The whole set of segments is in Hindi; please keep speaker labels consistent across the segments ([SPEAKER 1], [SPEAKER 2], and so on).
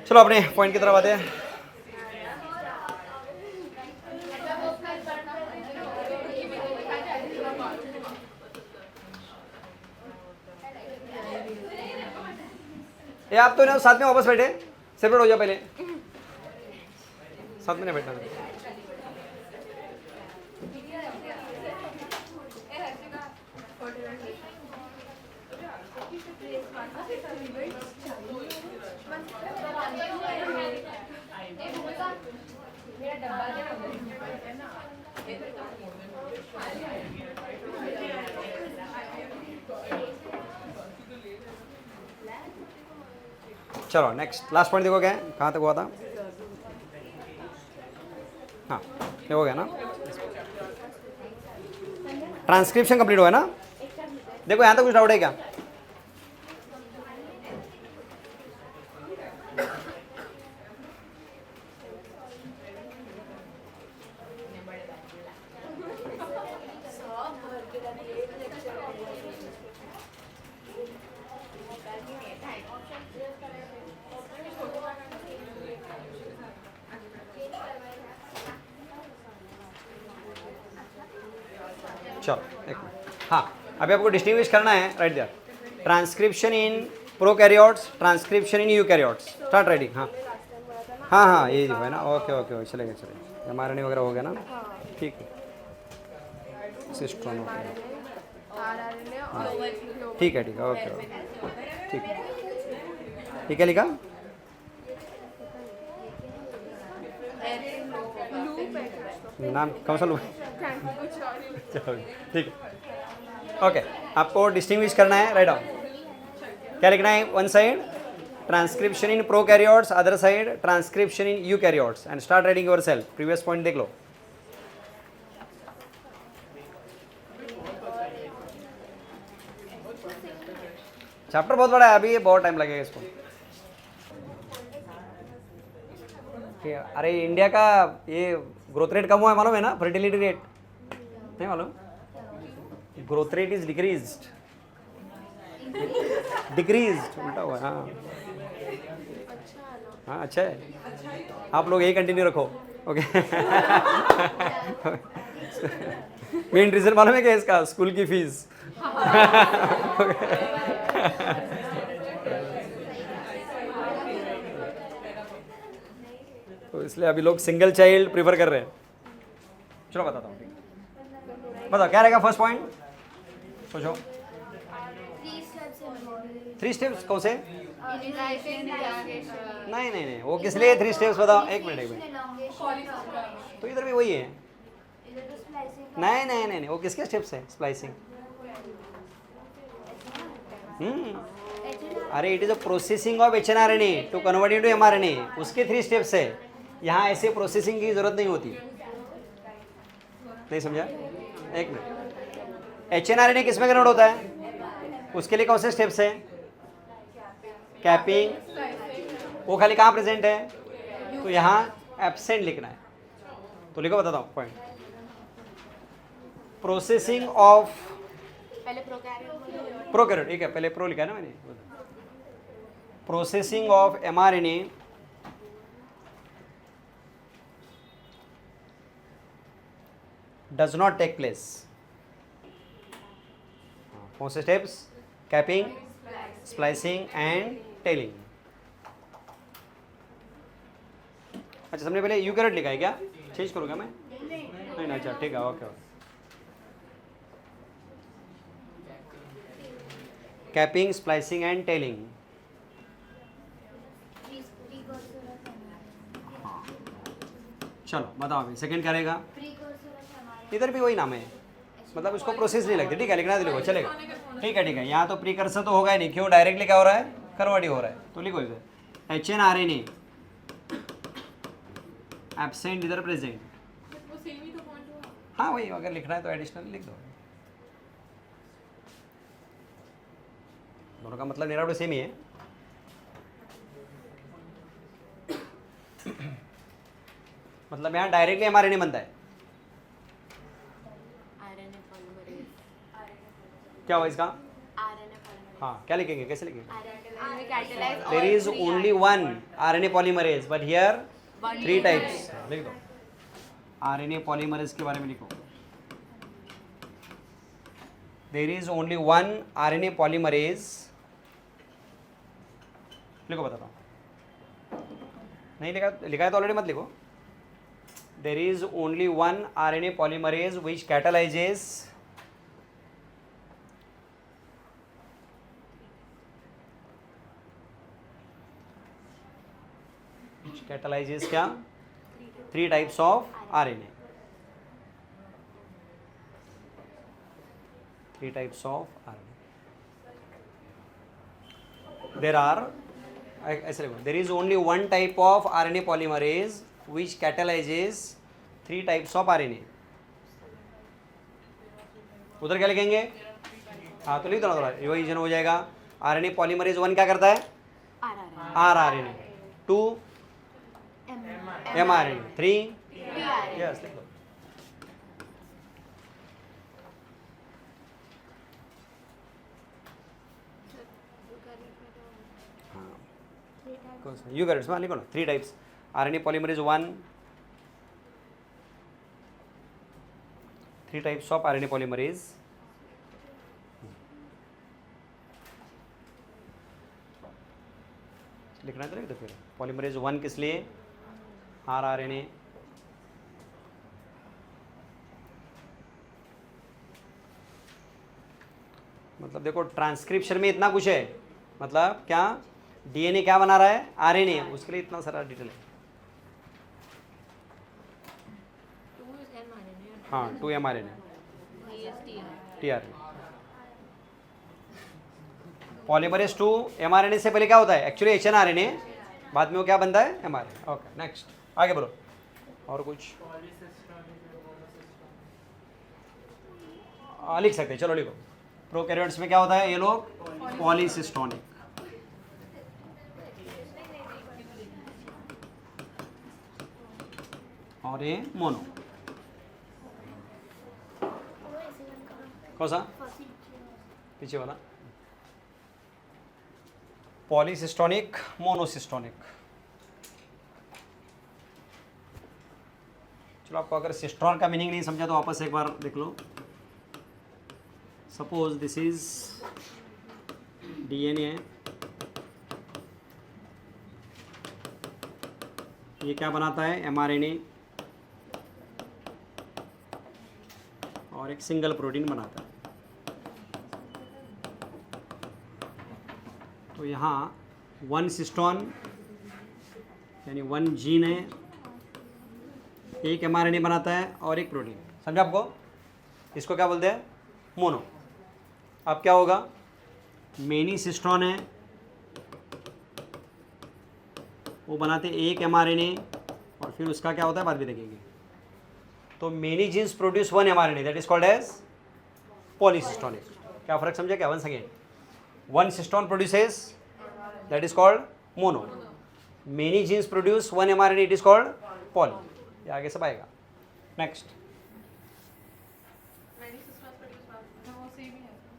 [SPEAKER 1] चलो अपने पॉइंट की तरफ आते हैं। ये आप तो ना साथ में वापस बैठे, सेपरेट हो जाओ पहले, साथ में नहीं बैठना। चलो नेक्स्ट लास्ट पॉइंट देखो क्या है, कहाँ तक हुआ था। हाँ ये हो गया ना, ट्रांसक्रिप्शन कंप्लीट हुआ है ना। देखो यहाँ तक कुछ डाउट है क्या? चलो एक मिनट, हाँ अभी आपको डिस्टिंग्विश करना है, right there, transcription in prokaryotes, transcription in eukaryotes, start writing. हाँ हाँ हाँ ये है ना, ओके ओके ओके चलेगा चलेगा, mRNA वगैरह हो गया ना, ठीक है, सिस्टोन ठीक है ठीक है, ओके ओके ठीक है, ठीक है लिखा। नाम कौन सा लूँ? चलो ठीक है, ओके आपको डिस्टिंग्विश करना है, राइट डाउन। क्या लिखना है? One side transcription in prokaryotes, other side transcription in eukaryotes, and start writing yourself. Previous point देख लो। चैप्टर बहुत बड़ा है, अभी ये बहुत टाइम लगेगा इसको। अरे इंडिया का ये ग्रोथ रेट कम हुआ है मालूम है ना, फर्टिलिटी रेट नहीं मालूम, growth rate is decreased, decreased उल्टा हुआ है। हाँ हाँ अच्छा है, आप लोग यही कंटिन्यू रखो, ओके। मेन रीजन मालूम है क्या इसका? स्कूल की फीस। तो इसलिए अभी लोग सिंगल चाइल्ड प्रीफर कर रहे हैं। चलो बताता हूँ, ठीक बताओ क्या रहेगा फर्स्ट पॉइंट, सोचो। 3 स्टेप्स कौन से? नहीं नहीं नहीं, वो किस लिए 3 स्टेप्स बताओ, एक मिनट एक मिनट, तो इधर भी वही है। नहीं नहीं नहीं नहीं, वो किसके स्टेप्स है? स्प्लाइसिंग। अरे it is a processing of HNRNA to convert into mRNA, उसके 3 स्टेप्स है। यहाँ ऐसे प्रोसेसिंग की जरूरत नहीं होती, नहीं समझा? एक मिनट, HNRNA किस में कन्वर्ट होता है? उसके लिए कौन से स्टेप्स है? कैपिंग, वो खाली कहाँ प्रेजेंट है? तो यहाँ एब्सेंट लिखना है, तो लिखो बताता हूँ पॉइंट। प्रोसेसिंग ऑफ प्रोकैरियोट, ठीक है पहले प्रो लिखा है ना मैंने। Processing of mRNA does not take place। कौन से steps? Capping, splicing and telling. अच्छा सबने पहले यूकैरियोट लिखा है क्या? चेंज करूँगा मैं? नहीं अच्छा ठीक है, okay okay. Capping, splicing and telling. चलो बताओ अभी सेकंड क्या रहेगा? इधर भी वही नाम है, मतलब उसको प्रोसेस नहीं लगती, ठीक है लिखना लिखो चलेगा, ठीक है। यहाँ तो प्रीकर्सर तो होगा ही नहीं, क्यों? डायरेक्टली क्या हो रहा है? कन्वर्ट ही हो रहा है, तो लिखो इधर HNRNA एब्सेंट इधर प्रेजेंट। हाँ वही, अगर लिखना है तो एडिशनल लिख दो, दोनों का मतलब मेरा सेम ही है। मतलब यहाँ डायरेक्टली mRNA बनता है। क्या हुआ इसका? हाँ, क्या लिखेंगे, कैसे लिखेंगे?
[SPEAKER 2] catalyze
[SPEAKER 1] there
[SPEAKER 2] all
[SPEAKER 1] is
[SPEAKER 2] three
[SPEAKER 1] only one RNA polymerase but here
[SPEAKER 2] One
[SPEAKER 1] 3
[SPEAKER 2] two
[SPEAKER 1] types. लिख दो, RNA पॉलीमरेज के बारे में लिखो। There is only one RNA polymerase, लिखो, बताता हूँ। नहीं लिखा, लिखा है तो ऑलरेडी मत लिखो। There is only one RNA polymerase which catalyses क्या? 3 types of RNA। 3 types of RNA। There are, ऐसे लिखो, there is only one type of RNA polymerase which catalyses 3 types of RNA। उधर क्या लिखेंगे? हाँ, तो लिख दो ना, थोड़ा रिवाइजन हो जाएगा। RNA पॉलीमरेज 1 क्या करता है? rRNA, 2 mRNA, 3 यस, लिख लो। यू करेक्ट, लिखो ना, 3 types RNA polymerase 1, 3 types of RNA polymerase. लिखना है तो लिख दो फिर। पॉलीमरेज 1 किस लिए? rRNA, मतलब देखो ट्रांसक्रिप्शन में इतना कुछ है, मतलब क्या DNA क्या बना रहा है? RNA, उसके लिए इतना सारा डिटेल है। हाँ, 2 mRNA, tRNA। पॉलीमरेज 2 mRNA से पहले क्या होता है? एक्चुअली HNRNA, बाद में वो क्या बनता है? mRNA। ओके, नेक्स्ट, आगे बोलो। और कुछ लिख सकते हैं, चलो लिखो। प्रोकैरियोट्स में क्या होता है? ये लोग पॉलीसिस्टोनिक, और ये मोनो। कौन सा? पीछे वाला। पॉलीसिस्टोनिक, मोनोसिस्टोनिक। चलो, आपको अगर सिस्टोन का मीनिंग नहीं समझा तो वापस एक बार देख लो। सपोज दिस इज DNA, ये क्या बनाता है? mRNA, और एक सिंगल प्रोटीन बनाता है। तो यहाँ 1 सिस्टोन यानी 1 जीन है, एक mRNA बनाता है और एक प्रोटीन। समझा आपको? इसको क्या बोलते हैं? मोनो। अब क्या होगा? मेनी सिस्टोन है, वो बनाते एक mRNA, और फिर उसका क्या होता है बाद में देखेंगे। तो many genes produce 1 mRNA, that is called as polycistronic. क्या फर्क समझे क्या? Once again, 1 cistron produces, that is called mono. Many genes produce 1 mRNA, it is called poly. ये आगे सब आएगा। नेक्स्ट,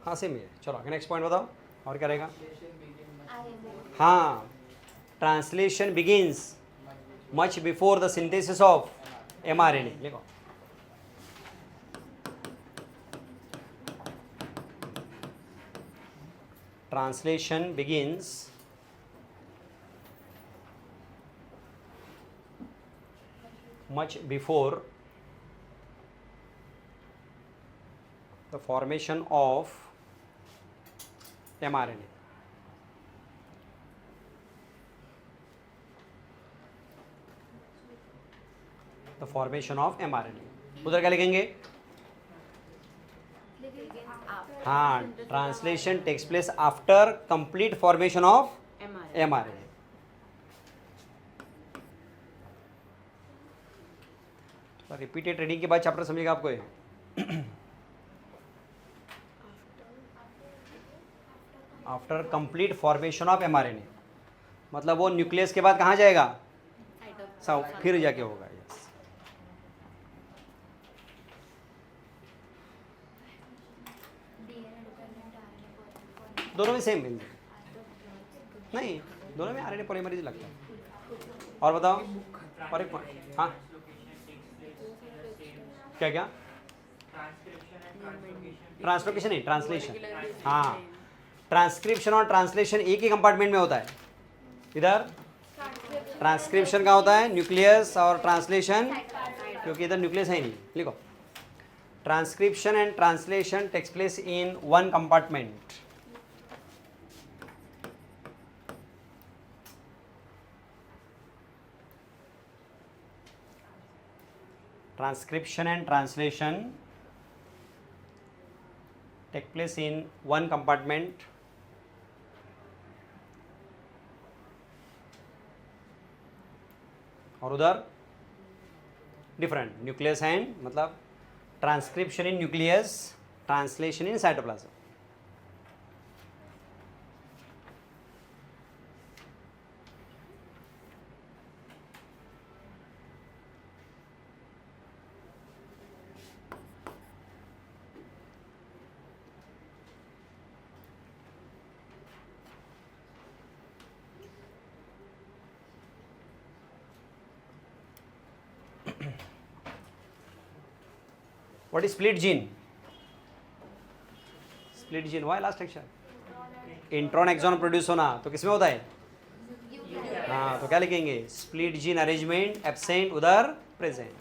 [SPEAKER 1] हाँ सेम ही है। चलो आगे नेक्स्ट पॉइंट बताओ, और क्या रहेगा? हाँ, translation begins much before the synthesis of mRNA। लिखो, translation begins much before the formation of mRNA. The formation of mRNA. उधर क्या लिखेंगे? हाँ, translation takes place after complete formation of mRNA. Repeated reading के बाद चैप्टर समझेगा आपको ये। After complete formation of mRNA, मतलब वो न्यूक्लियस के बाद कहाँ जाएगा? फिर जाके होगा। यस, दोनों में सेम मिलते नहीं, दोनों में आरएनए पॉलीमरेज लगता है। और बताओ और एक पॉइंट, हाँ क्या क्या? ट्रांसलोकेशन नहीं, ट्रांसलेशन। हाँ, ट्रांसक्रिप्शन और ट्रांसलेशन एक ही कंपार्टमेंट में होता है। इधर ट्रांसक्रिप्शन का होता है न्यूक्लियस, और ट्रांसलेशन क्योंकि इधर न्यूक्लियस है ही नहीं, लिखो transcription and translation takes place in one compartment. Transcription and translation take place in one compartment. और उधर डिफरेंट न्यूक्लियस एंड मतलब transcription in nucleus, translation in cytoplasm. What is split gene? Split gene why last section? Intron exon produce होना तो किसमें होता है? हाँ, तो क्या लिखेंगे? स्प्लिट जीन अरेंजमेंट एब्सेंट, उधर present.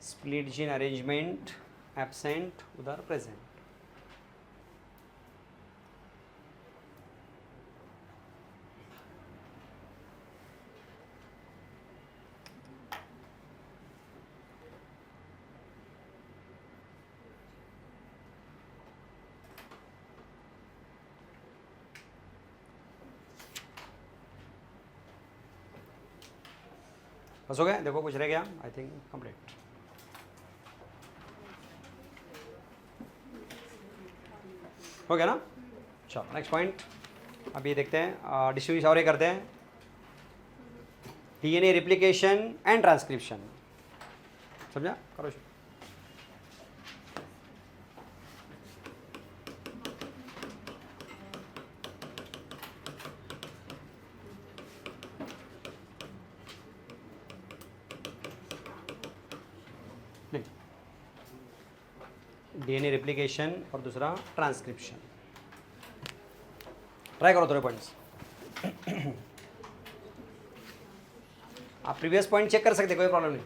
[SPEAKER 1] Split gene arrangement absent, उधर प्रेजेंट। बस हो गया? देखो कुछ रह गया? आई थिंक कंप्लीट हो गया ना? चलो नेक्स्ट पॉइंट अभी देखते हैं, डिस्ट्रीब्यूशन और ये करते हैं, डीएनए रिप्लिकेशन एंड ट्रांसक्रिप्शन। समझा? करो शुरू। डीएनए रिप्लिकेशन और दूसरा ट्रांसक्रिप्शन। ट्राई करो थोड़े पॉइंट्स। आप प्रीवियस पॉइंट चेक कर सकते, कोई प्रॉब्लम नहीं।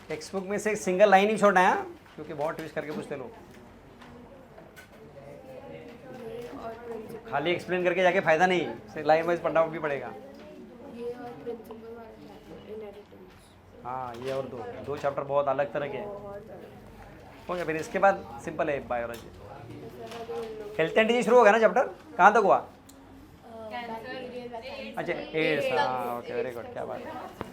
[SPEAKER 1] टेक्स्ट बुक में से एक सिंगल लाइन ही छोड़ना है, क्योंकि बहुत ट्विस्ट करके पूछते लोग। खाली एक्सप्लेन करके जाके फायदा नहीं, लाइन वाइज पढ़ना भी पड़ेगा। हाँ, ये और दो चैप्टर बहुत अलग तरह के हैं। हो गया, फिर इसके बाद सिंपल है बायोलॉजी। हेल्थ एंड डिजीज शुरू होगा ना चैप्टर? कहाँ तक हुआ? अच्छा एड्स, हाँ ओके, वेरी गुड, क्या बात है।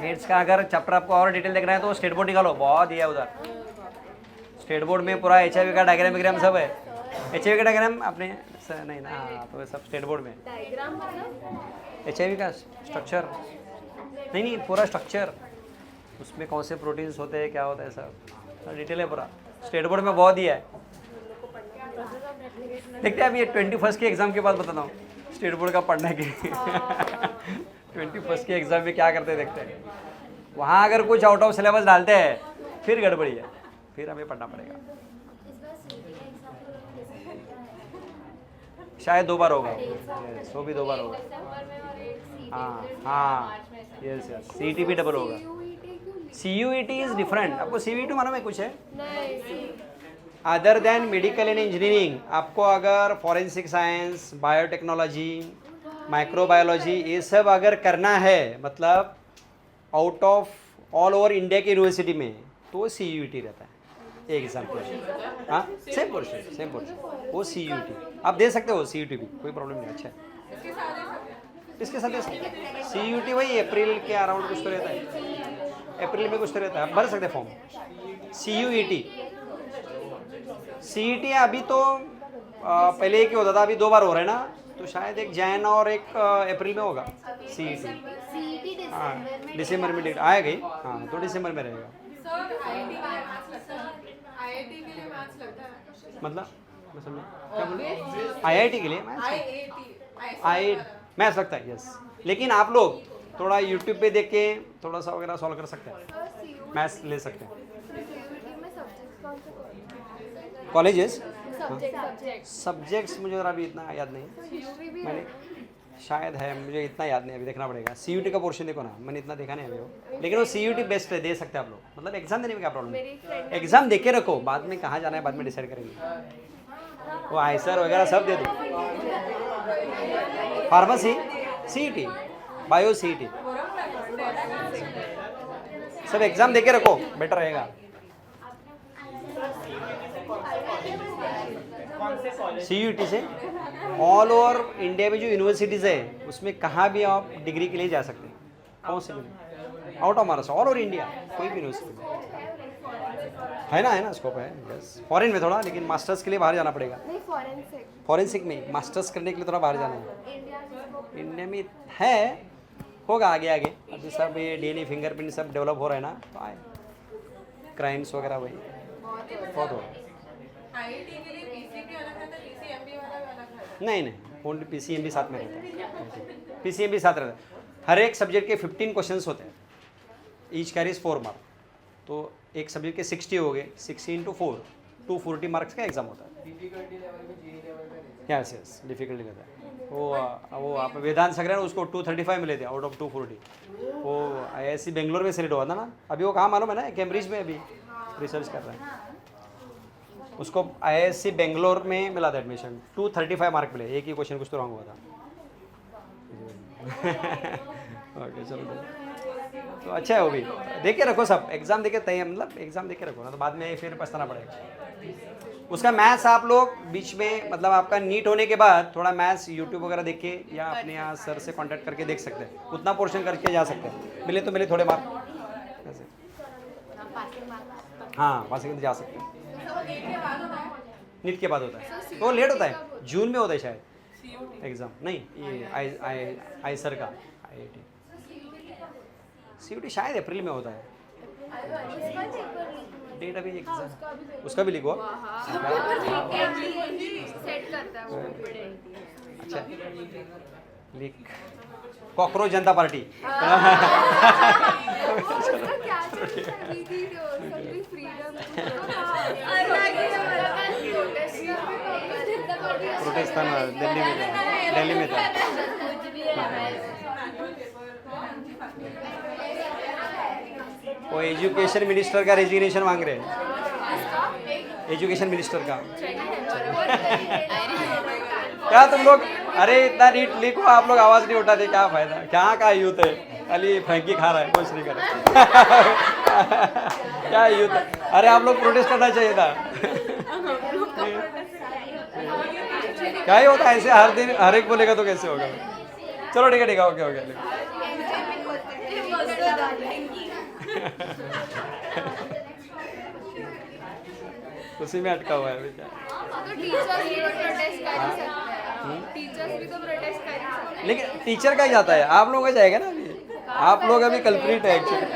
[SPEAKER 1] एड्स का अगर चैप्टर आपको और डिटेल देखना है तो स्टेट बोर्ड निकालो, बहुत दिया है उधर। स्टेट बोर्ड में पूरा HIV का डायग्राम विग्राम सब है। HIV का डायग्राम आपने नहीं ना? हाँ, तो सब स्टेट बोर्ड में। HIV का स्ट्रक्चर नहीं, पूरा स्ट्रक्चर, उसमें कौन से प्रोटीन्स होते हैं, क्या होता है, सब डिटेल है पूरा। स्टेट बोर्ड में बहुत दिया है। देखते हैं अभी ये 21st के एग्ज़ाम के बाद बताता हूँ स्टेट बोर्ड का पढ़ने के। 21st के एग्ज़ाम में क्या करते हैं देखते हैं। वहाँ अगर कुछ आउट ऑफ सिलेबस डालते हैं फिर गड़बड़ी है, फिर हमें पढ़ना पड़ेगा। शायद 2 बार होगा, वो भी 2 बार होगा। हाँ हाँ, यस यस, CET भी डबल होगा। CUET is different. आपको CUET मालूम है कुछ है? Other than medical and engineering, आपको अगर फॉरेंसिक साइंस, बायोटेक्नोलॉजी, माइक्रोबायोलॉजी ये सब अगर करना है, मतलब out of all over India की यूनिवर्सिटी में, तो CUET रहता है एक एग्जाम्पल। हाँ, सेम पोर्शन वो CUET आप दे सकते हो। CUET भी कोई प्रॉब्लम नहीं। अच्छा इसके साथ CUET वही अप्रैल के अराउंड कुछ तो रहता है, अप्रैल में कुछ तो रहता है, आप भर सकते हैं फॉर्म। CUET CET अभी तो पहले एक ही होता था, अभी 2 बार हो रहा है ना, तो शायद एक जैन और एक अप्रैल में होगा CET। हाँ दिसंबर में डेट आएगा ही, हाँ तो दिसंबर में रहेगा। मतलब मैं समझा क्या बोल रहे, IIT के लिए मैथ्स लगता है, यस। लेकिन आप लोग थोड़ा यूट्यूब पे देख के थोड़ा सा वगैरह सॉल्व कर सकते हैं, मैथ्स ले सकते हैं। कॉलेजेस सब्जेक्ट्स मुझे ज़रा अभी इतना याद नहीं, मैंने शायद है, मुझे इतना याद नहीं, अभी देखना पड़ेगा। CUT का पोर्शन देखो ना, मैंने इतना देखा नहीं अभी वो, लेकिन वो CUT बेस्ट है, दे सकते हैं आप लोग, मतलब एग्जाम देने में क्या प्रॉब्लम है, एग्जाम दे के रखो, बाद में कहाँ जाना है बाद में डिसाइड करेंगे। वो आईसर वगैरह सब दे दो, फार्मेसी CET, बायो CET सब एग्जाम दे के रखो, बेटर रहेगा। CUT से ऑल ओवर इंडिया में जो यूनिवर्सिटीज़ है उसमें कहाँ भी आप डिग्री के लिए जा सकते हैं, कौन से भी, out of Maharashtra, all over India कोई भी यूनिवर्सिटी है ना स्कोप है, बस फॉरेन में थोड़ा, लेकिन मास्टर्स के लिए बाहर जाना पड़ेगा। फॉरेंसिक में मास्टर्स करने के लिए थोड़ा बाहर जाना है। इंडिया में है, होगा आगे आगे, अभी सब ये DNA फिंगरप्रिंट सब डेवलप हो रहा है ना, तो आए क्राइम्स वगैरह वही बहुत हो। नहीं ओनली PCMB साथ में रहता है, PCMB साथ रहता है। हर एक सब्जेक्ट के 15 क्वेश्चंस होते हैं, ईच कैरीज 4 मार्क, तो एक सब्जेक्ट के 60 हो गए, 60 × 4 240 मार्क्स का एग्जाम होता है। यस डिफिकल्टी रहता है। वो आप वेदांत सगरन उसको 235 मिले थे आउट ऑफ 240, वो IISc बेंगलोर में सेलेक्ट हुआ था ना, अभी वो कहाँ मालूम है ना, कैम्ब्रिज में अभी रिसर्च कर रहा है, उसको IISc बेंगलोर में मिला था एडमिशन, 235 मार्क मिले, एक ही क्वेश्चन कुछ तो रॉन्ग हुआ था। ओके चलो, तो अच्छा है, वो भी देख के रखो, सब एग्जाम देके तैयार, मतलब एग्जाम देके रखो ना, तो बाद में फिर पछताना पड़ेगा। उसका मैथ्स आप लोग बीच में, मतलब आपका नीट होने के बाद थोड़ा मैथ्स यूट्यूब वगैरह देख के या अपने यहाँ सर से कांटेक्ट करके देख सकते हैं, उतना पोर्शन करके जा सकते हैं, मिले तो मिले थोड़े मार्क ऐसे, हाँ पासिंग जा सकते हैं। नीट के बाद होता है, तो लेट होता है, जून में होता है शायद एग्ज़ाम, नहीं ये आई सर का IIT, CUT शायद अप्रैल में होता है, डेट अभी एग्जाम उसका भी लिखो। अच्छा लिख, कॉकरोच जनता पार्टी प्रोटेस्ट था ना, दिल्ली में था। वो एजुकेशन मिनिस्टर का रेजिग्नेशन मांग रहे हैं, एजुकेशन मिनिस्टर का। क्या तुम लोग, अरे इतना नीट लिखो, आप लोग आवाज़ नहीं उठाते, क्या फायदा, क्या का यूथ है, खाली फ्रैंकी खा रहा है, कुछ नहीं कर रहा। क्या यूथ है, अरे आप लोग प्रोटेस्ट करना चाहिए था। क्या ही होता है ऐसे, हर दिन हर एक बोलेगा तो कैसे होगा। चलो ठीक है ओके हो गया। उसी में अटका हुआ है अभी क्या।
[SPEAKER 2] तो टीचर्स भी प्रोटेस्ट कर सकते हैं, टीचर्स भी तो प्रोटेस्ट कर सकते हैं,
[SPEAKER 1] लेकिन टीचर का ही जाता है, आप लोगों का जाएगा ना अभी, आप लोग अभी कल्प्रिट है एक्चुअली।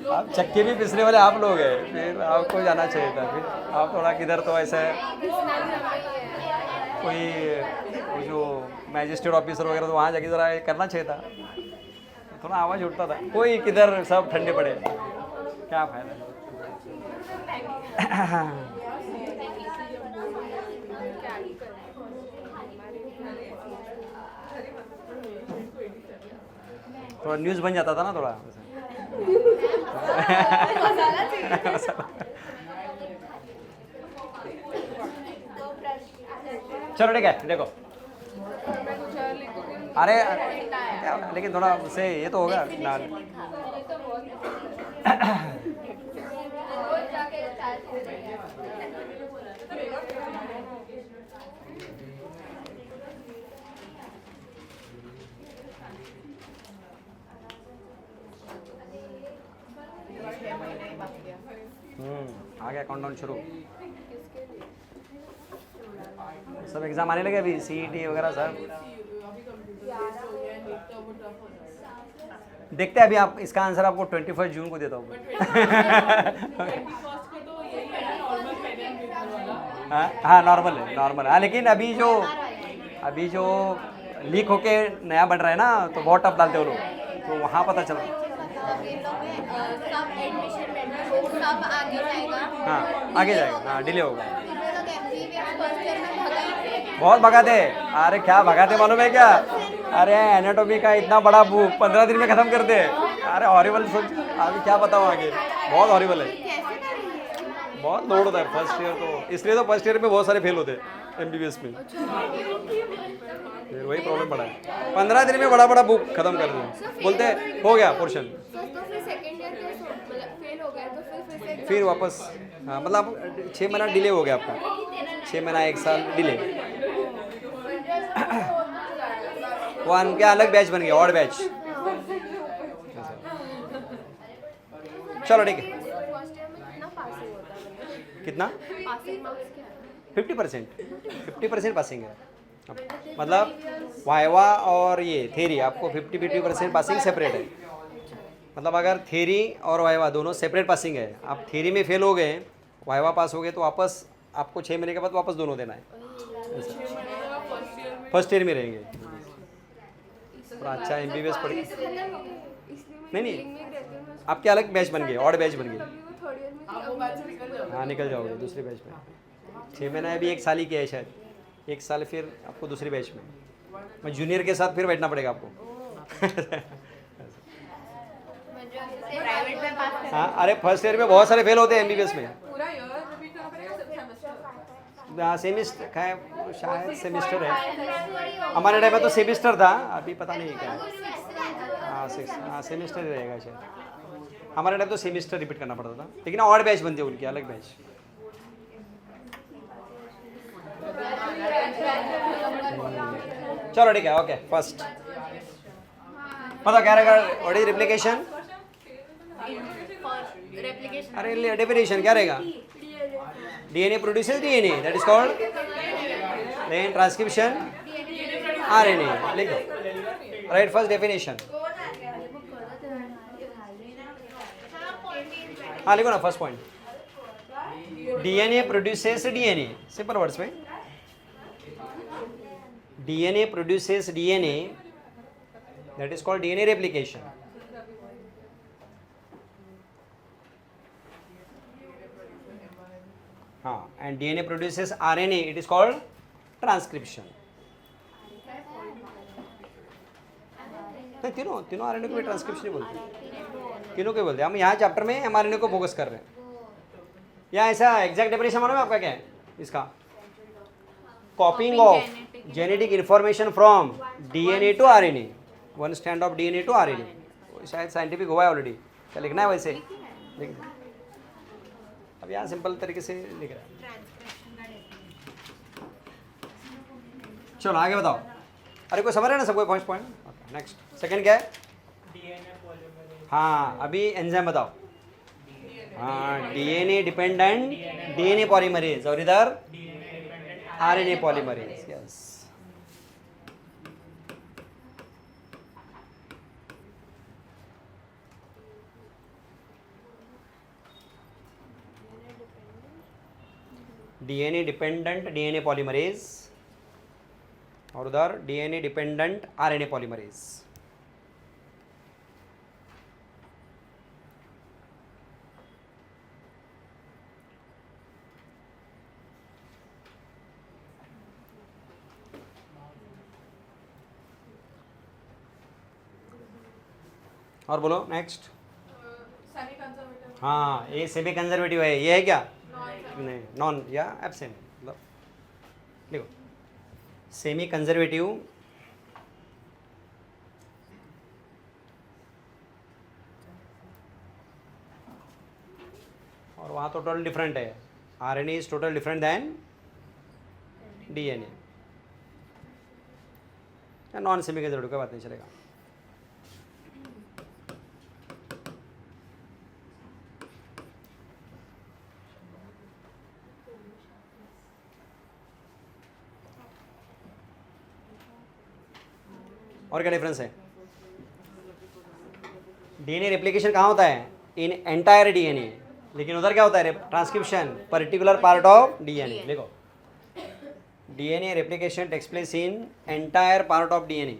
[SPEAKER 1] आप चक्के भी पिसने वाले आप लोग हैं, फिर आपको जाना चाहिए था, फिर आप थोड़ा किधर तो ऐसा है, कोई जो मैजिस्ट्रेट ऑफिसर वगैरह तो वहाँ जाके ज़रा करना चाहिए था, थोड़ा आवाज़ उठता था, कोई किधर सब ठंडे पड़े, क्या फायदा। थोड़ा न्यूज़ बन जाता था ना थोड़ा। चलो ठीक है देखो, अरे क्या, लेकिन थोड़ा उससे ये तो होगा ना। काउंटडाउन शुरू। सब एग्जाम आने लगे अभी, CET वगैरह सब। देखते हैं अभी, आप इसका आंसर आपको 21 जून को देता हूँ। हाँ नॉर्मल है, नॉर्मल। हाँ लेकिन अभी जो लीक होके नया बन रहा है ना, तो बहुत टफ डालते हो लोग, तो वहाँ पता चला।
[SPEAKER 2] सब आगे जाएगा।
[SPEAKER 1] हाँ आगे जाएगा, हाँ डिले होगा। बहुत भगाते, अरे क्या भगाते मालूम है क्या? अरे एनाटॉमी का इतना बड़ा बुक 15 दिन में खत्म करते हैं। अरे हॉरिबल, सोच अभी क्या बताऊँ आगे, बहुत हॉरिबल है, बहुत लोड होता है फर्स्ट ईयर तो। इसलिए तो फर्स्ट ईयर में बहुत सारे फेल होते हैं MBBS में, फिर वही प्रॉब्लम पड़ा है। 15 दिन में बड़ा बुक खत्म कर दें, बोलते हैं हो गया पोर्शन,
[SPEAKER 2] तो फिर सेकंड ईयर मतलब फेल हो गया तो
[SPEAKER 1] फिर वापस। हाँ मतलब 6 महीना डिले हो गया आपका, 6 महीना 1 साल डिले। वो उनके अलग बैच बन गया, और बैच। चलो ठीक है।
[SPEAKER 2] फर्स्ट ईयर में कितना पासिंग होता है?
[SPEAKER 1] कितना?
[SPEAKER 2] पासिंग मार्क्स क्या है?
[SPEAKER 1] 50% पासिंग है। मतलब वाइवा और ये थेरी आपको 50% पासिंग सेपरेट है। मतलब अगर थेरी और वाइवा दोनों सेपरेट पासिंग है, आप थेरी में फेल हो गए, वाइवा पास हो गए, तो वापस आपको 6 महीने के बाद वापस दोनों देना है। फर्स्ट ईयर में रहेंगे। थोड़ा अच्छा MBBS पढ़िए। नहीं आपके अलग बैच बन गए, और बैच बन गए। हाँ निकल जाओगे दूसरे बैच में। 6 महीना अभी 1 साल ही किया है शायद, 1 साल फिर आपको दूसरी बैच में जूनियर के साथ फिर बैठना पड़ेगा आपको।
[SPEAKER 2] प्राइवेट में पास
[SPEAKER 1] हाँ अरे फर्स्ट ईयर में बहुत सारे फेल होते हैं MBBS में। हाँ सेमिस्टर का है, शायद सेमिस्टर है। हमारे टाइम में तो सेमिस्टर था, अभी पता नहीं क्या है। हाँ सेमिस्टर ही रहेगा शायद। हमारे टाइम तो सेमिस्टर रिपीट करना पड़ता था, लेकिन और बैच बनते हैं उनकी, अलग बैच। चलो ठीक है, ओके। फर्स्ट मतलब क्या रहेगा? What is replication? अरे डेफिनेशन क्या रहेगा? DNA produces DNA, that is called then transcription RNA. लिख दो, राइट। फर्स्ट डेफिनेशन, हाँ लिखो ना first point. DNA produces DNA, simple words में। DNA produces DNA, that is called DNA replication. हाँ, and DNA produces RNA, it is called transcription. नहीं तीनों RNA को भी ट्रांसक्रिप्शन बोलते, तीनों को बोलते हैं। हम यहाँ चैप्टर में mRNA को फोकस कर रहे हैं। या ऐसा एग्जैक्ट डेफिनेशन मालूम है आपका क्या है इसका? Copying of genetic information from DNA to RNA, one stand of DNA to RNA। शायद साइंटिफिक हुआ है ऑलरेडी, क्या लिखना है वैसे लिख दो। अब यहाँ सिंपल तरीके से लिख रहा है। चलो आगे बताओ। अरे कोई समझ रहे ना सब? कोई फर्स्ट पॉइंट? नेक्स्ट सेकंड क्या है? हाँ अभी एंजाइम बताओ। हाँ DNA डिपेंडेंट DNA पॉलीमरेज, और इधर RNA polymerase. Yes DNA dependent DNA polymerase, और उधर DNA डिपेंडेंट RNA पॉलीमरेज। और बोलो नेक्स्ट। हाँ ये सेमी कंजर्वेटिव है, ये है क्या? नहीं नॉन या एब्सेंट, मतलब देखो सेमी कंजर्वेटिव और वहाँ तो टोटल डिफरेंट है। RNA is total different than DNA। Non semi conservative का बात नहीं चलेगा। और क्या डिफरेंस है? डीएनए रेप्लिकेशन कहाँ होता है? इन एंटायर डीएनए, लेकिन उधर क्या होता है? Transcription, particular part of DNA. लिखो, DNA replication takes place in entire part of DNA.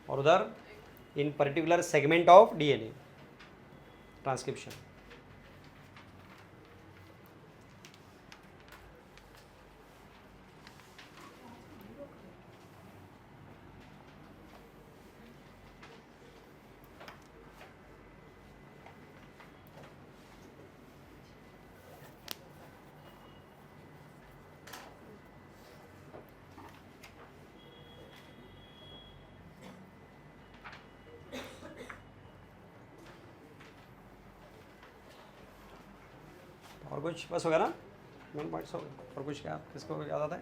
[SPEAKER 1] और उधर in particular segment of DNA transcription. और कुछ बस हो गया ना? 1 पॉइंट्स हो गए. और कुछ क्या किसको याद आता है?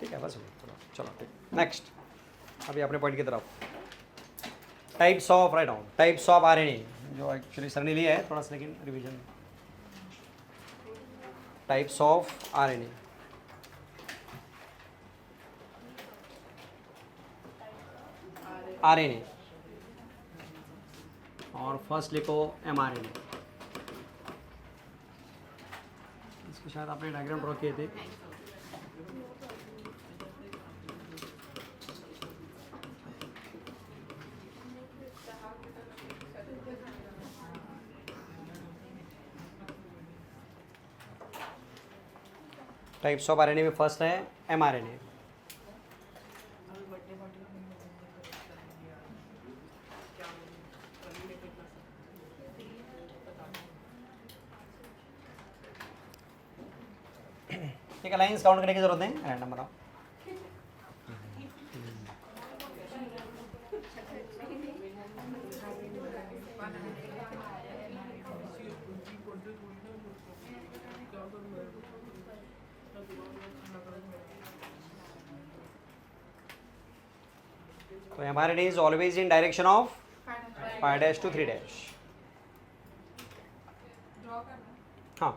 [SPEAKER 1] ठीक है, बस हो गया. चलो ठीक. नेक्स्ट, अभी अपने पॉइंट की तरफ. Types of, write down, types of RNA, जो एक्चुअली सर ने लिया है थोड़ा सा, लेकिन revision. Types of RNA. RNA और फर्स्ट लिखो एमआरएनए. इसको शायद आपने डायग्राम ड्रॉ किए थे. टाइप्स ऑफ आरएनए में फर्स्ट है एमआरएनए. ठीक है, लाइंस काउंट करने की जरूरत नहीं, रैंडम बनाओ. तो mRNA is always in direction of 5' to 3'. हाँ,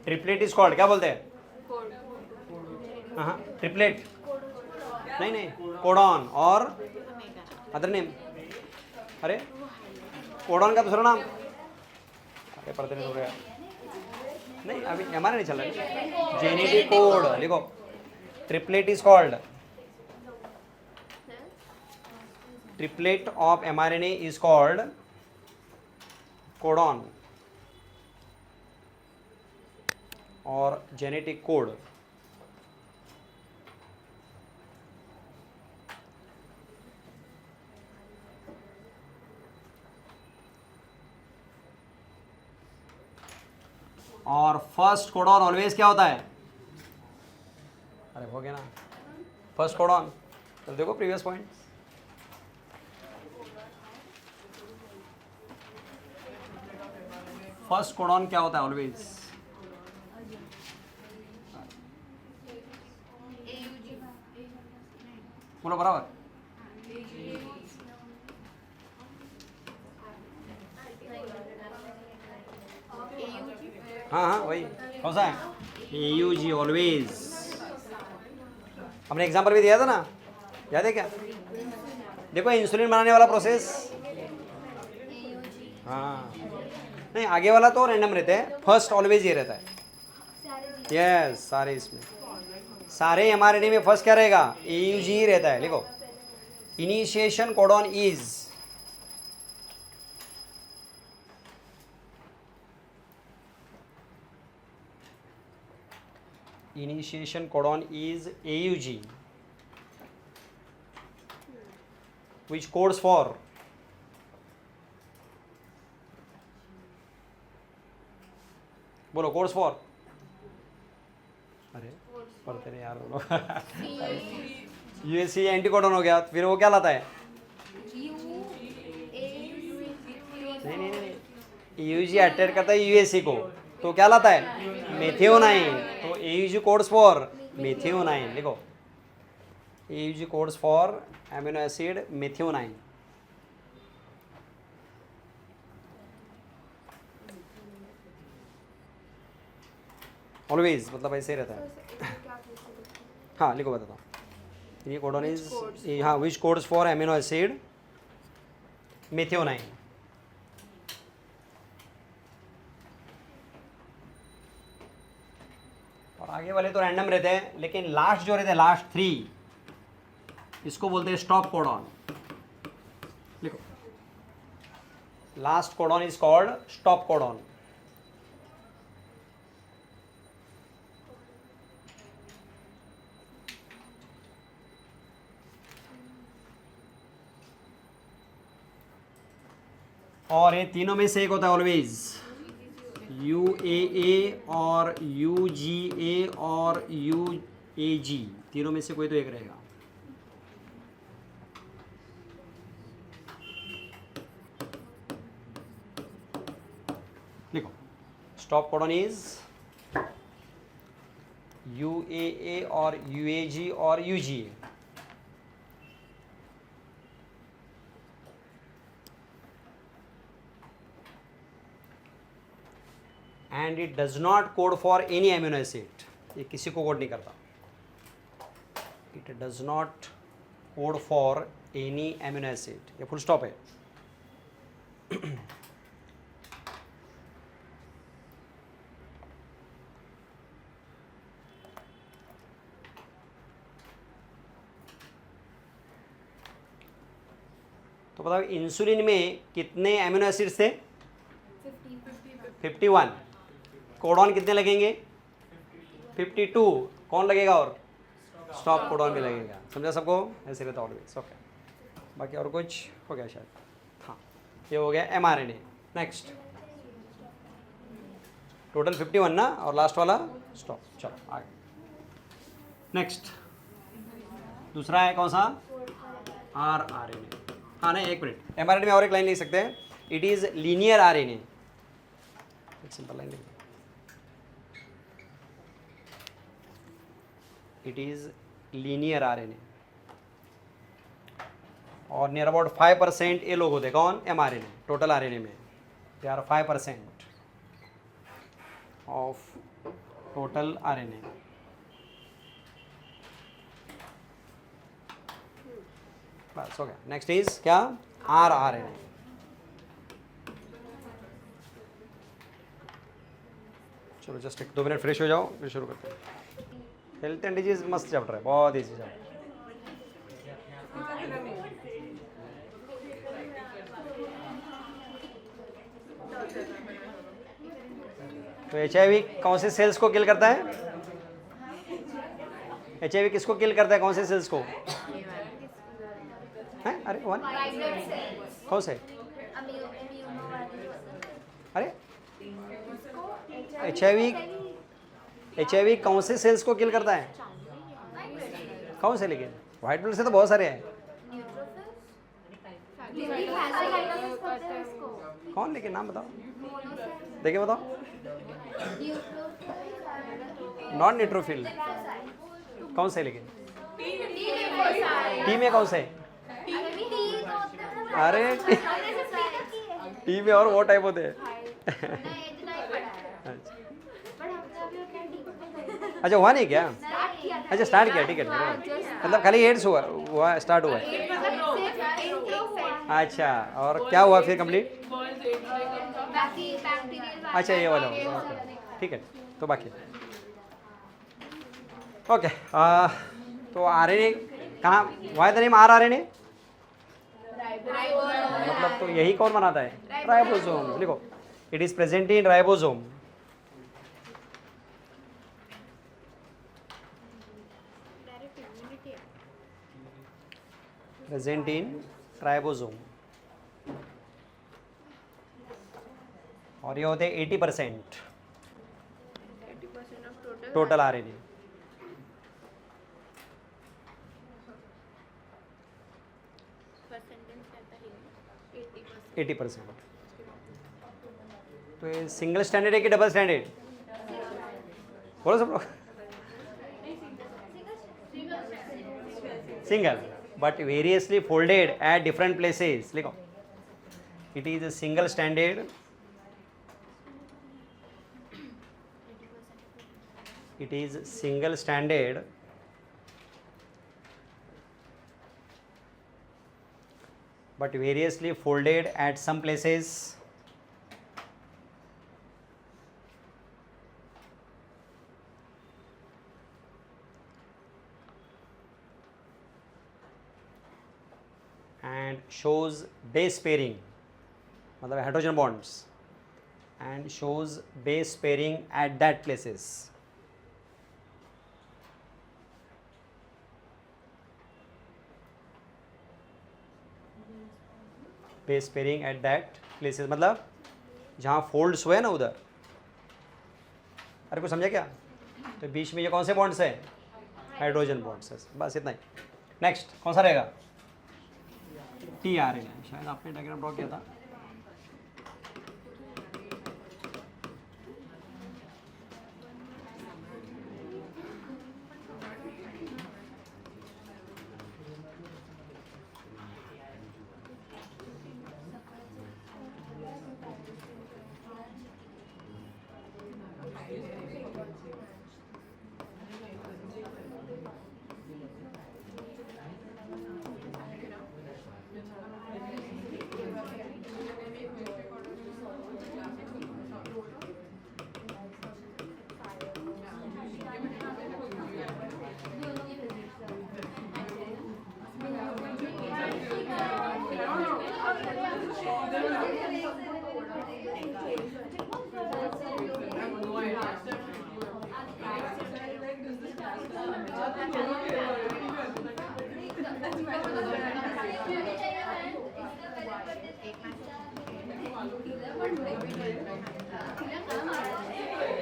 [SPEAKER 1] ट्रिपलेट इज कॉल्ड, क्या बोलते हैं? हाँ, ट्रिपलेट नहीं नहीं, कोडॉन और अदर नेम. अरे कोडॉन का दूसरा नाम, अरे पढ़ते नहीं हो गया. नहीं, अभी हमारा नहीं चल रहा है. जेनेटिक कोड लिखो. Triplet is called, triplet of mRNA is called codon और जेनेटिक कोड. और फर्स्ट कोडॉन ऑलवेज क्या होता है? अरे हो गया ना, फर्स्ट कोडॉन. तो देखो प्रीवियस पॉइंट. फर्स्ट कोडॉन क्या होता है ऑलवेज? बोलो बराबर. हाँ हाँ वही. कौन सा है? AUG always. हमने एग्जाम्पल भी दिया था ना, याद है क्या? देखो इंसुलिन बनाने वाला प्रोसेस. हाँ नहीं, आगे वाला तो रैंडम रहते हैं, फर्स्ट ऑलवेज ये रहता है. यस, सारे इसमें, सारे एमआरएनए में फर्स्ट क्या रहेगा? AUG ही रहता है. लिखो, initiation codon is, initiation codon is AUG, which codes for बोलो कोड्स फॉर, अरे पढ़ते नहीं यार बोलो। यूएससी एंटी कोडॉन हो गया, फिर वो क्या लाता है? नहीं, यूजी अटैक करता है यूएससी को, तो क्या लाता है? मेथियोनाइन। तो एयूजी कोड्स फॉर मेथियोनाइन, लिखो AUG codes for amino acid methionine. Always मतलब ऐसे ही रहता है। हाँ लिखो, बताता हूँ। ये कोडॉन इज, हाँ, which codes for amino acid methionine. और आगे वाले तो रैंडम रहते हैं, लेकिन लास्ट जो रहते हैं, लास्ट 3, इसको बोलते हैं स्टॉप कोडॉन। लिखो, last codon is called stop codon. और ये तीनों में से एक होता है ऑलवेज, UAA और UGA और UAG, तीनों में से कोई तो एक रहेगा। लिखो, स्टॉप कोडॉन इज UAA और UAG और UGA। And it does not code for any amino acid, ये किसी को कोड नहीं करता। It does not code for any amino acid, ये फुल स्टॉप है। तो बताओ इंसुलिन में कितने एमिनो एसिड्स थे? 51। कोडॉन कितने लगेंगे? 52। कौन लगेगा? और स्टॉप कोडॉन भी लगेगा। समझा सबको? ऐसे रहता ऑलवेज। ओके, बाकी और कुछ हो गया शायद? हाँ, ये हो गया mRNA। नेक्स्ट, टोटल 51 ना, और लास्ट वाला स्टॉप। चलो आगे नेक्स्ट, दूसरा है कौन सा? rRNA। हाँ नहीं, एक मिनट, mRNA में और एक लाइन लिख सकते हैं, इट इज लीनियर RNA। एक सिंपल लाइन लिख, इट इज लीनियर RNA। और नियर अबाउट 5% ये लोग होते हैं, कौन? mRNA। टोटल RNA में they are 5% of total RNA। बस हो गया। नेक्स्ट इज क्या? rRNA। चलो जस्ट 1-2 मिनट फ्रेश हो जाओ, फिर शुरू करते हैं। हेल्थ एंड डिजीज मस्त चैप्टर है, बहुत ईजी चैप्टर। तो HIV कौन से सेल्स को किल करता है? HIV किसको किल करता है? कौन से सेल्स को? हैं? अरे वन कौन से? अरे HIV कौन से सेल्स को किल करता है? कौन से? लेकिन व्हाइट ब्लड से तो बहुत सारे हैं। कौन? लेकिन नाम बताओ, देखिए बताओ। नॉन न्यूट्रोफिल कौन से? लेकिन टी में कौन से? अरे टी में और वो टाइप होते हैं। अच्छा, हुआ नहीं क्या? अच्छा, स्टार्ट किया, ठीक है, मतलब खाली एड्स हुआ स्टार्ट हुआ है। अच्छा, और क्या हुआ फिर कंप्लीट? अच्छा, ये वाला हुआ, ठीक है। तो बाकी ओके, तो RNA कहाँ? Why the name rRNA? मतलब तो यही कौन बनाता है? राइबोसोम। लिखो, it is present in ribosome. Present in ribosome. और ये होते हैं 80%। Total RNA.
[SPEAKER 2] परसेंटेज कहता है 80%।
[SPEAKER 1] 80%। तो ये सिंगल स्टैंडर्ड है कि डबल स्टैंडर्ड? बोलो सब लोग। Single but variously folded at different places, लिखो। It is a single standard. It is single standard but variously folded at some places and shows base pairing, मतलब hydrogen bonds, and shows base pairing at that places. Base pairing at that places, मतलब जहाँ फोल्ड्स हुए ना उधर। अरे कुछ समझा क्या? तो बीच में ये कौन से बॉन्ड्स हैं? हाइड्रोजन बॉन्ड्स है, बस इतना ही। नेक्स्ट कौन सा रहेगा? टी आर एन ए, शायद आपने डायग्राम ड्रॉ किया था।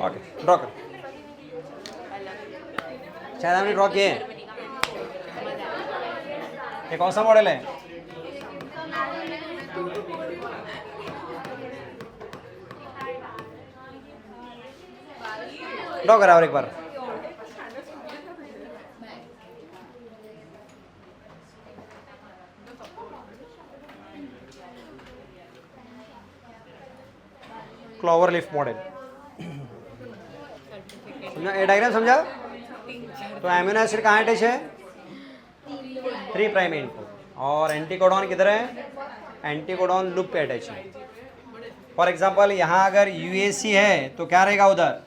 [SPEAKER 1] ओके, ड्रॉ कर। शायद हमने ड्रॉ किए हैं। ये कौन सा मॉडल है? ड्रॉ करा और एक बार। क्लोवर लीफ मॉडल समझा? ये डायग्राम समझा? तो एमिनो एसिड कहाँ अटैच है? 3 प्राइम एंड को, और एंटीकोडॉन किधर है? एंटीकोडॉन लूप पे अटैच है। फॉर एग्जांपल यहाँ अगर यूएसी है तो क्या रहेगा उधर?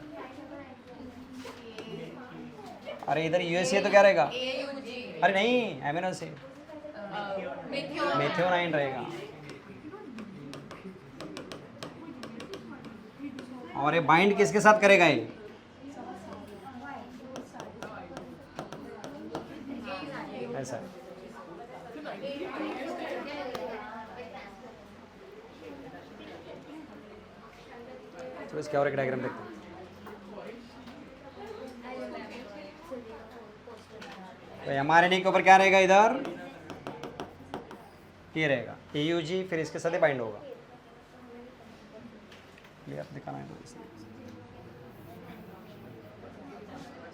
[SPEAKER 1] अरे इधर यूएसी है तो क्या रहेगा? अरे नहीं, एमिनो एसिड मेथियोनाइन रहेगा। और ये बाइंड किसके साथ करेगा? ये ऐसा। तो इसके और एक डायग्राम देखते हैं। तो एमआरएनए के ऊपर क्या रहेगा? इधर ये रहेगा AUG, फिर इसके साथ ही बाइंड होगा। क्लियर दिखाना है तो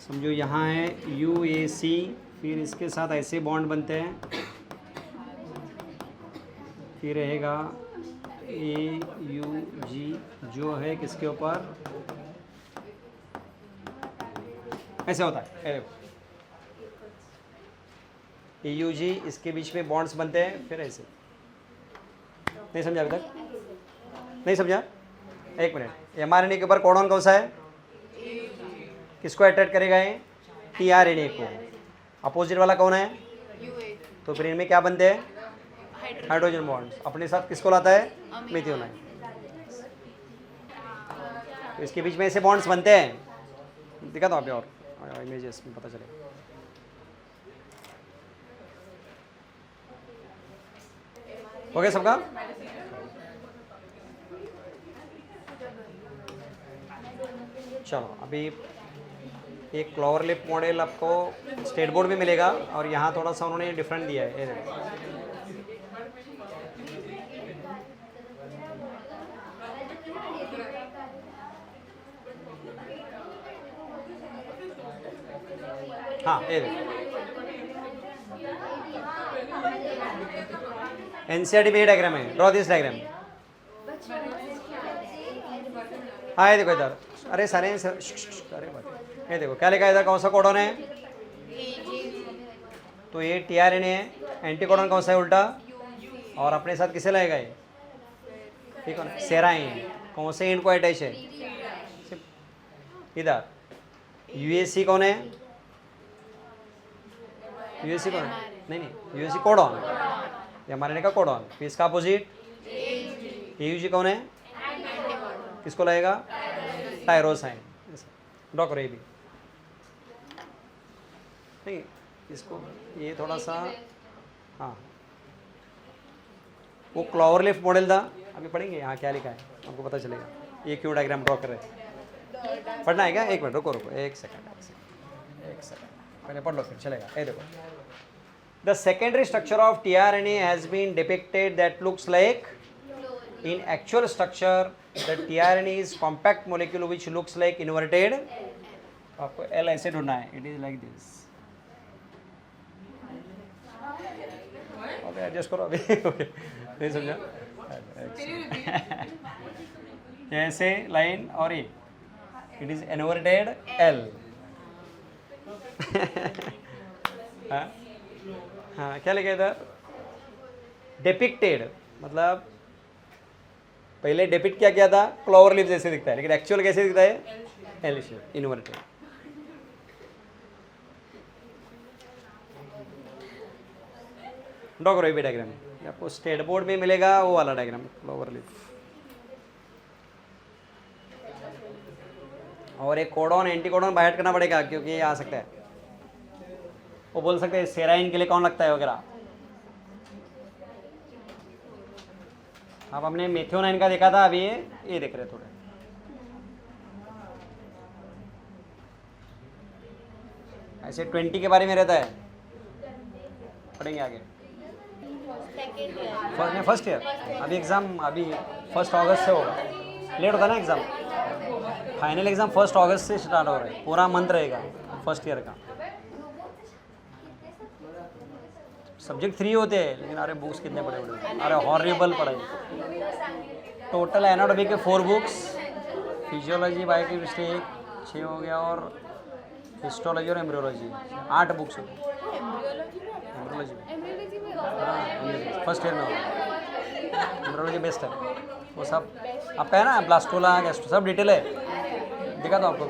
[SPEAKER 1] समझो, यहाँ है UAC, फिर इसके साथ ऐसे बॉन्ड बनते हैं, फिर रहेगा AUG जो है किसके ऊपर? ऐसे होता है। AUG इसके बीच में बॉन्ड्स बनते हैं, फिर ऐसे। नहीं समझा अभी तक? नहीं समझा? एक मिनट। एमआरएनए के ऊपर कोडॉन कौन सा है? किसको अट्रैक्ट करेगा? ये टीआरएनए को। अपोजिट वाला कौन है? तो फिर इनमें क्या बनते हैं? Hydrogen bonds. अपने साथ किसको लाता है? मेथियोनाइन। तो इसके बीच में ऐसे बॉन्ड्स बनते हैं। दिखा दो आप और इमेजेस में पता चलेगा। ओके सबका? चलो अभी एक क्लोवर लिप मॉडल आपको स्टेट बोर्ड में मिलेगा और यहाँ थोड़ा सा उन्होंने डिफरेंट दिया है, ये देखो। हाँ ये देखो, एनसीईआरटी में ये डायग्राम है, ड्रॉ दिस डायग्राम। हाँ ये देखो इधर, अरे सारे अरे बात, ये देखो क्या लिखा है इधर, कौन सा कोडॉन है, तो ये टीआरएनए है, एंटी कोडॉन कौन सा है उल्टा, और अपने साथ किसे लाएगा ये, ठीक है ना, सेराइन, कौन से एंड को अटैच है इधर, यूएससी कौन है, यूएससी कौन है, नहीं नहीं यूएससी कोडॉन, ये हमारे का कोडॉन, फिर इसका अपोजिट एयूजी कौन है, किसको लाएगा, टायरोसाइन, ड्रॉ करो ये भी, नहीं इसको ये थोड़ा सा, हाँ वो क्लोवर लिफ मॉडल था, अभी पढ़ेंगे यहाँ क्या लिखा है आपको पता चलेगा, ये क्यों डायग्राम ड्रॉ कर रहे हैं, पढ़ना है क्या, एक मिनट रुको रुको, एक सेकंड पहले पढ़ लो फिर चलेगा, ये देखो। The secondary structure of tRNA has been depicted that looks like, in actual structure the tRNA is compact molecule which looks like inverted, आपको L ऐसे ढूंढना है, it is like this, okay adjust करो अभी, ओके नहीं समझा, ऐसे लाइन और ये, it is inverted L, हाँ हाँ क्या लिखा इधर, डिपिक्टेड, मतलब पहले डिपिक्ट क्या किया था, क्लोवर लिप जैसे दिखता है, लेकिन एक्चुअल कैसे दिखता है, एल शेप, इन्वर्टेड। ड्रॉ करो ये डायग्राम, आपको स्टेट बोर्ड में मिलेगा वो वाला डायग्राम, क्लोवर लिप, और एक कोडॉन एंटी कोडॉन बाय हट करना पड़ेगा क्योंकि ये आ सकता है, वो बोल सकते हैं सेराइन के लिए कौन लगता है वगैरह। अब हमने मेथियोनाइन का देखा था, अभी ये देख रहे थोड़े, ऐसे 20 के बारे में रहता है, पढ़ेंगे आगे, फर्स्ट ईयर, अभी एग्ज़ाम अभी 1 अगस्त से होगा, लेट होता है ना एग्ज़ाम, फाइनल एग्ज़ाम 1 अगस्त से स्टार्ट हो रहा है, पूरा मंथ रहेगा फर्स्ट ईयर का, सब्जेक्ट 3 होते हैं, लेकिन अरे बुक्स कितने बड़े बड़े, अरे हॉरिबल पढ़ाई, टोटल एनाटॉमी के 4 बुक्स, फिजियोलॉजी बायोकेमिस्ट्री 6 हो गया, और हिस्टोलॉजी और एम्ब्रियोलॉजी 8 बुक्स होती है, एम्ब्रियोलॉजी हाँ फर्स्ट ईयर में होगा, एम्ब्रियोलॉजी बेस्ट है, वो सब आपका है ना, ब्लास्टोला गैस्ट्रो सब डिटेल है, दिखा दो आपको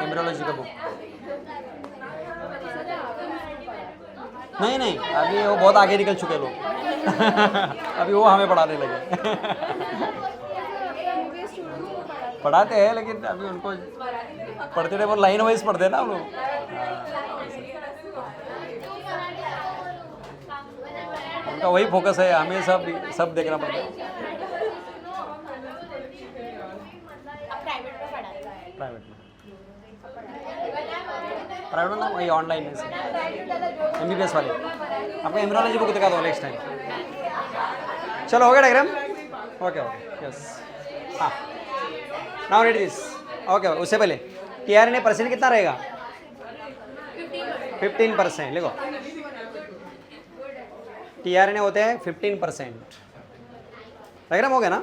[SPEAKER 1] एम्ब्रियोलॉजी का बुक, नहीं नहीं अभी वो बहुत आगे निकल चुके लोग अभी वो हमें पढ़ाने लगे पढ़ाते हैं लेकिन अभी उनको पढ़ते रहे, वो लाइन वाइज पढ़ते हैं ना हम लोग, उनका वही फोकस है, हमें सब देखना पड़ता है। प्राइवेट में वही ऑनलाइन है, MBBS वाले, आपको एम्ब्रियोलॉजी बुक दिखा दो नेक्स्ट टाइम। चलो हो गया डायग्राम, ओके ओके यस, हाँ नाउ रीड दिस, ओके उससे पहले टीआरएनए परसेंट कितना रहेगा, 15%, लिखो टीआरएनए होते हैं 15%, डायग्राम हो गया ना।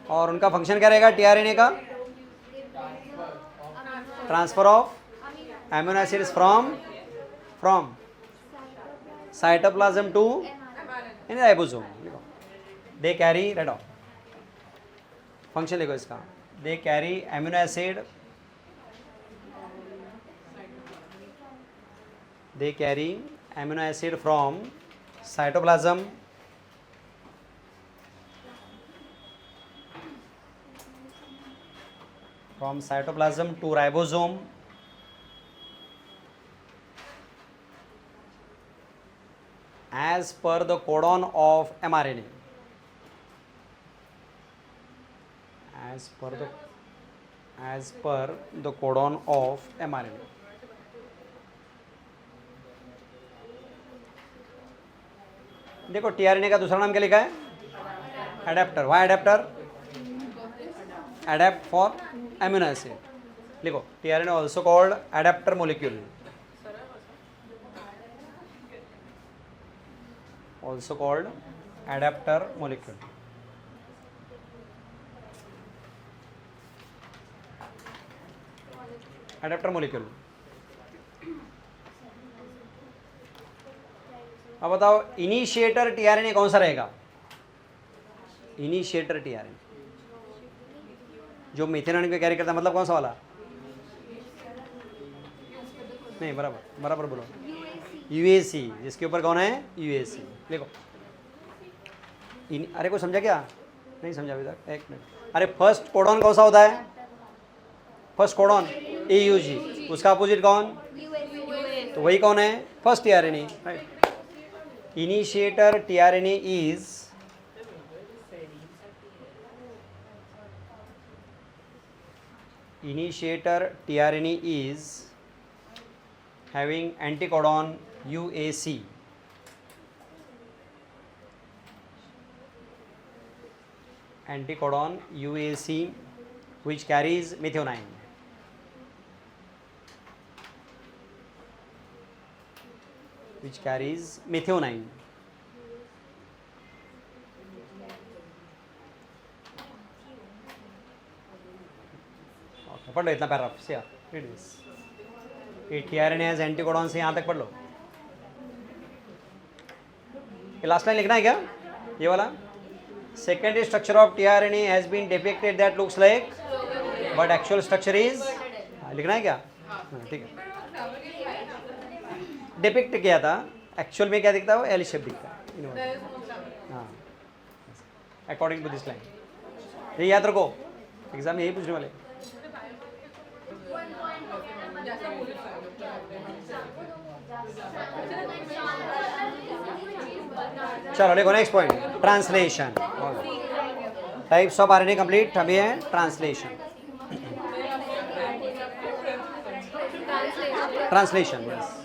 [SPEAKER 1] और उनका फंक्शन क्या रहेगा टीआरएनए का, transfer of amino acids from cytoplasm to in ribosome, they carry, write of function लिखो इसका, they carry amino acid, they carry amino acid from cytoplasm to ribosome as per the codon of mRNA. As per the codon of mRNA. देखो टीआरएनए का दूसरा नाम क्या लिखा है? Adapter. Why adapter? Adapt for amino acid. लिखो tRNA also called adapter molecule. Also called adapter molecule. Adapter molecule. अब बताओ इनिशिएटर टीआरएनए कौन सा रहेगा? इनिशिएटर टीआरएनए जो मिथेनॉन को कैरी करता है, मतलब कौन सा वाला? नहीं, बराबर बोलो. यूएसी, जिसके ऊपर कौन है? यूएसी. देखो अरे कोई समझा क्या? नहीं समझा अभी तक? एक मिनट. अरे फर्स्ट कोडॉन कौन सा होता है? First codon AUG. उसका अपोजिट कौन? तो वही कौन है? First tRNA. Right. Initiator tRNA is having anticodon UAC. Anticodon UAC which carries methionine. पढ़ लो इतना पैराग्राफ से. Read this. TRNA has anticodon से यहाँ तक पढ़ लो. ये लास्ट लाइन लिखना है क्या? ये वाला. Secondary structure of tRNA has been depicted that looks like but actual structure is. लिखना है क्या? ठीक है. डिपिक्ट किया था, एक्चुअल में क्या दिखता है? वो एल शेप दिखता है. हाँ, अकॉर्डिंग टू दिस लाइन. ये याद रखो, एग्जाम में यही पूछने वाले. चलो देखो next point, translation. Types of RNA complete. अभी है ट्रांसलेशन. Translation yes.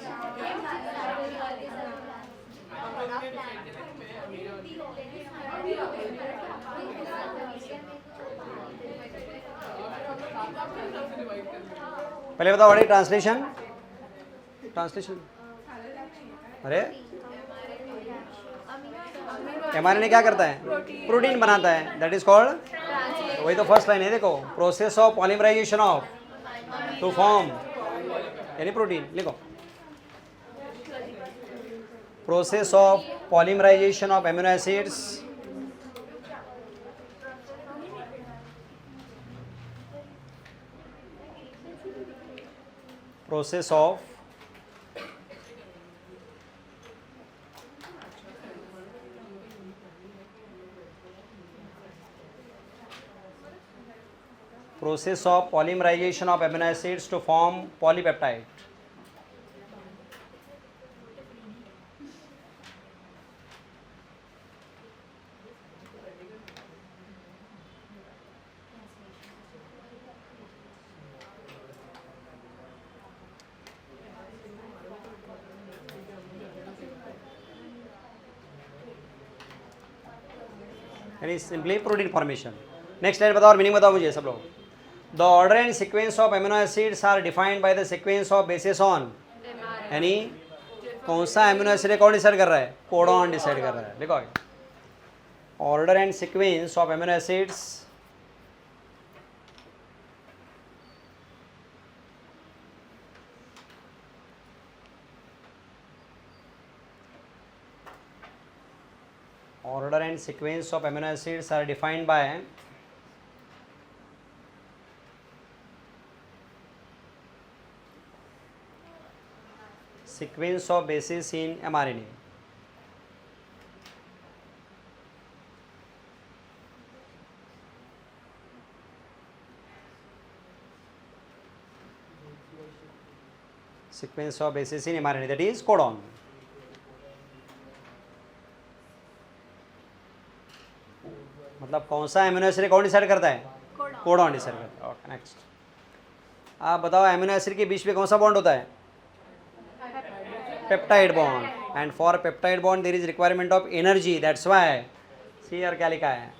[SPEAKER 1] पहले बताओ व्हाट इज ट्रांसलेशन? अरे एमआरएनए क्या करता है? प्रोटीन बनाता है. That is called. वही तो फर्स्ट लाइन है. देखो process of polymerization of to form यानी प्रोटीन. लिखो process of polymerization of amino acids process of polymerization of amino acids to form polypeptide. यानी simply protein formation. Next line बताओ और मीनिंग बताओ मुझे सब लोग. The order and sequence of amino acids are defined by the sequence of bases on. यानी कौन सा एमिनो एसिड है कौन डिसाइड कर रहा है? कोडॉन डिसाइड कर रहा है. देखो order and sequence of amino acids order and sequence of amino acids are defined by sequence of bases in mRNA. Sequence of bases in mRNA, that is codon. मतलब कौन सा एमिनो एसिड कौन डिसाइड करता है? कोडॉन डिसाइड करता है। ओके नेक्स्ट, आप बताओ एमिनो एसिड के बीच में कौन सा बॉन्ड होता है? Peptide bond. And for peptide bond there is requirement of energy, that's why सी यार क्या लिखा है,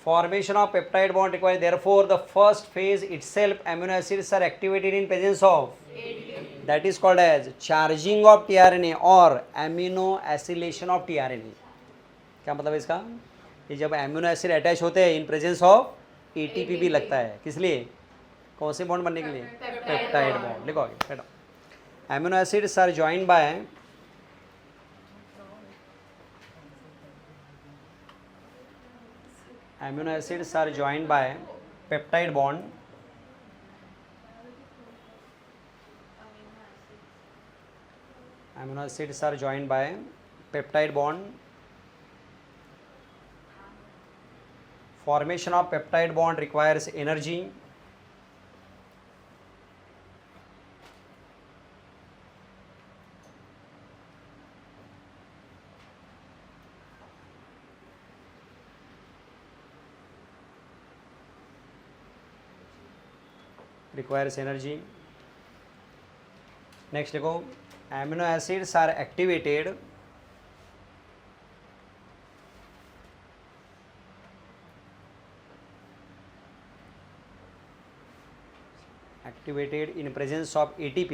[SPEAKER 1] formation of peptide bond requires therefore the first phase itself amino acids are activated in presence of, that is called as charging of tRNA or amino acylation of tRNA। क्या मतलब है इसका? कि जब एमिनो एसिड अटैच होते हैं इन प्रेजेंस ऑफ एटीपी भी लगता है, किस लिए? कौन से बॉन्ड बनने के लिए? Peptide bond. लिखो आगे, बैठो। Amino acids are joined by amino acids are joined by peptide bond amino acids are joined by peptide bond formation of peptide bond requires energy requires energy। next देखो, amino acids are activated in presence of ATP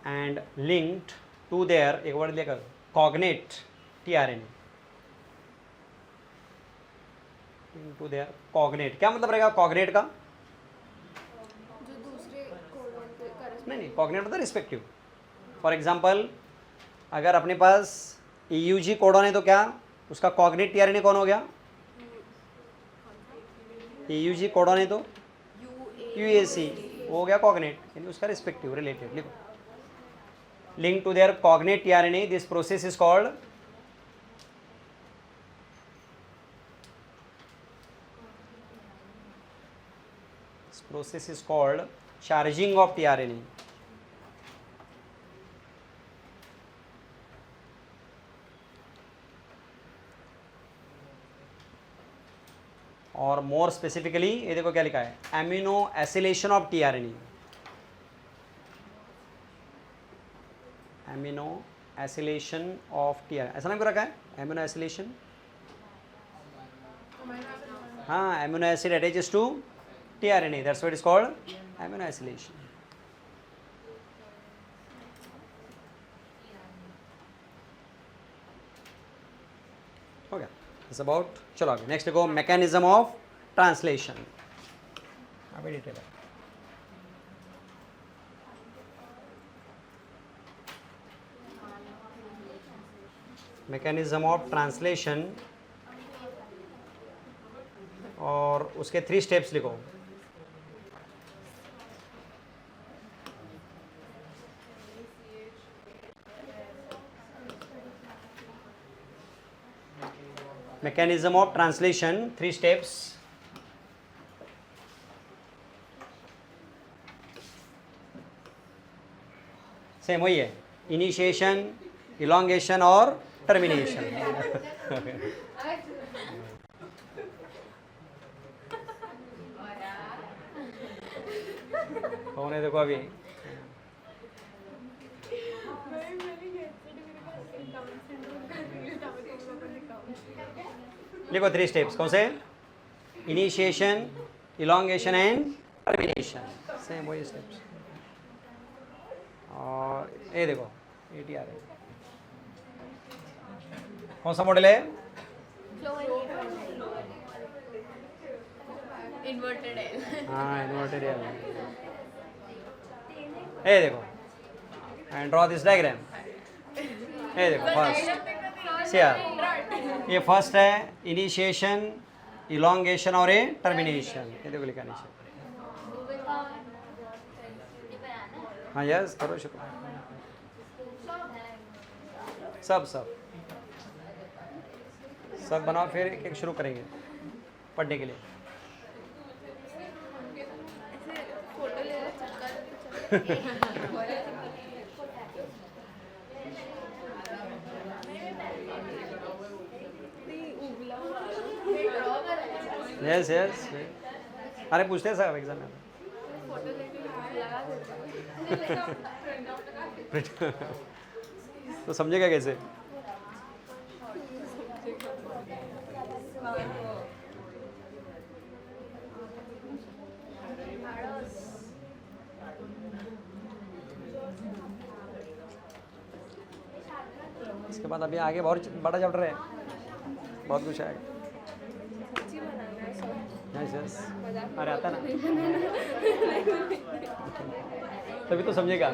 [SPEAKER 1] and linked to their एक वर्ड लेकर cognate tRNA to their cognate. क्या मतलब रहेगा कॉग्नेट का?
[SPEAKER 2] जो दूसरे कोडॉन पे correspond-
[SPEAKER 1] नहीं कॉग्नेट मतलब रिस्पेक्टिव। फॉर एग्जांपल अगर अपने पास EUG कोडॉन है तो क्या उसका कॉग्नेट टीआरएनए कौन हो गया? EUG कोडॉन है तो UAC हो गया कॉग्नेट, यानी उसका रिस्पेक्टिव रिलेटेड। लिखो, link to their cognate tRNA, this process is called charging of tRNA। और मोर स्पेसिफिकली ये देखो क्या लिखा है, aminoacylation of tRNA. Aminoacylation of tRNA ऐसा नाम क्यों रखा है? एमिनो एसिलेशन, हाँ, amino acid attaches to tRNA, that's what is called amino acylation। हो गया, it's about, चलो आगे नेक्स्ट देखो, मैकेनिज्म ऑफ ट्रांसलेशन। अभी डिटेल है, मैकेनिज्म ऑफ ट्रांसलेशन और उसके 3 स्टेप्स लिखो। mechanism of translation 3 steps। Same वही है, इनिशिएशन, इलोंगेशन और टर्मिनेशन। कौन है देखो अभी? लिखो 3 स्टेप्स कौन से? Initiation, elongation and termination, same वही स्टेप्स। और ये देखो ATR है, कौन सा मॉडल है?
[SPEAKER 2] इन्वर्टेड है।
[SPEAKER 1] हाँ, इन्वर्टेड है। ये देखो, एंड ड्रॉ दिस डायग्राम। ये देखो फर्स्ट ये फर्स्ट है इनिशिएशन, इलोंगेशन और ए टर्मिनेशन। ये देखो लिखा नीचे। हाँ यस, करो शुरू, सब सब सब बनाओ, फिर एक एक शुरू करेंगे पढ़ने के लिए।
[SPEAKER 2] फोटो ले लो, चिपका दो तो चलो।
[SPEAKER 1] Yes yes. अरे पूछते हैं सब एग्जाम में।
[SPEAKER 2] फोटो लेके लगा देते हैं।
[SPEAKER 1] तो समझेगा कैसे? इसके बाद अभी आगे बहुत बड़ा चैप्टर है, बहुत कुछ है।
[SPEAKER 2] सच्ची बनाना है सब।
[SPEAKER 1] Yes yes.
[SPEAKER 2] मजाक
[SPEAKER 1] अरे आता ना,
[SPEAKER 2] नहीं बनाना।
[SPEAKER 1] तभी तो समझेगा।